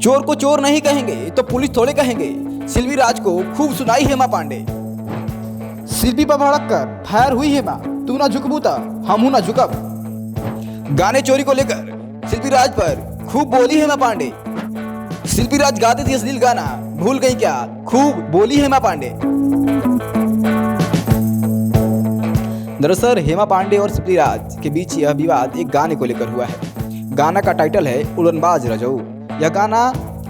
चोर को चोर नहीं कहेंगे तो पुलिस थोड़े कहेंगे, शिल्पी राज को खूब सुनाई हेमा पांडे। शिल्पी पर भड़क कर फायर हुई हेमा, तू ना झुकबू ता हमहू ना झुकब। गाने चोरी को लेकर शिल्पी राज पर खूब बोली हेमा पांडे। शिल्पी राज गाते थे अश्लील गाना, भूल गई क्या, खूब बोली हेमा पांडे। दरअसल हेमा पांडे और शिल्पी राज के बीच यह विवाद एक गाने को लेकर हुआ है। गाना का टाइटल है उड़नबाज रजऊ। यह गाना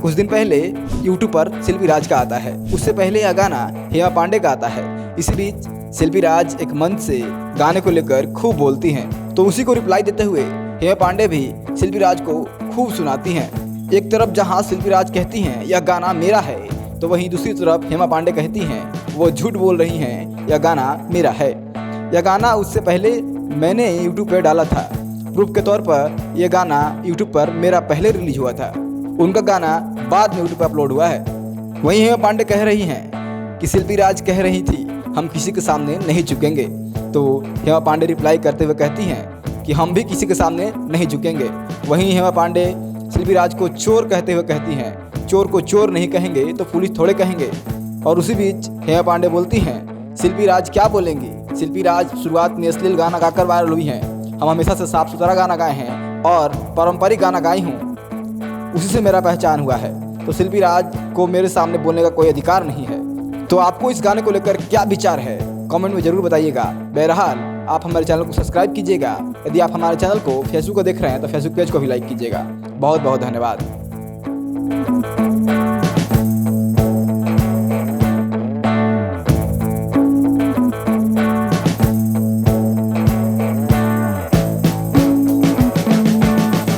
कुछ दिन पहले यूट्यूब पर शिल्पी राज का आता है, उससे पहले यह गाना हेमा पांडे का आता है। इसी बीच शिल्पी राज एक मंच से गाने को लेकर खूब बोलती हैं, तो उसी को रिप्लाई देते हुए हेमा पांडे भी शिल्पी राज को खूब सुनाती हैं। एक तरफ जहां शिल्पी राज कहती हैं यह गाना मेरा है, तो वहीं दूसरी तरफ हेमा पांडे कहती हैं वो झूठ बोल रही हैं, यह गाना मेरा है। यह गाना उससे पहले मैंने यूट्यूब पर डाला था, प्रूफ के तौर पर यह गाना यूट्यूब पर मेरा पहले रिलीज हुआ था, उनका गाना बाद में यूट्यूब पर अपलोड हुआ है। वहीं हेमा पांडे कह रही हैं कि शिल्पी राज कह रही थी हम किसी के सामने नहीं झुकेंगे, तो हेमा पांडे रिप्लाई करते हुए कहती हैं कि हम भी किसी के सामने नहीं झुकेंगे। वहीं हेमा पांडे शिल्पी राज को चोर कहते हुए कहती हैं चोर को चोर नहीं कहेंगे तो पुलिस थोड़े कहेंगे। और उसी बीच हेमा पांडे बोलती हैं शिल्पी राज क्या बोलेंगी, शिल्पी राज शुरुआत में अश्लील गाना गाकर वायरल हुई हैं, हम हमेशा से साफ सुथरा गाना गाए हैं और पारंपरिक गाना गाई हूँ, उसी से मेरा पहचान हुआ है, तो शिल्पी राज को मेरे सामने बोलने का कोई अधिकार नहीं है। तो आपको इस गाने को लेकर क्या विचार है, कमेंट में ज़रूर बताइएगा। बहरहाल आप हमारे चैनल को सब्सक्राइब कीजिएगा। यदि आप हमारे चैनल को फेसबुक को देख रहे हैं तो फेसबुक पेज को भी लाइक कीजिएगा। बहुत बहुत धन्यवाद।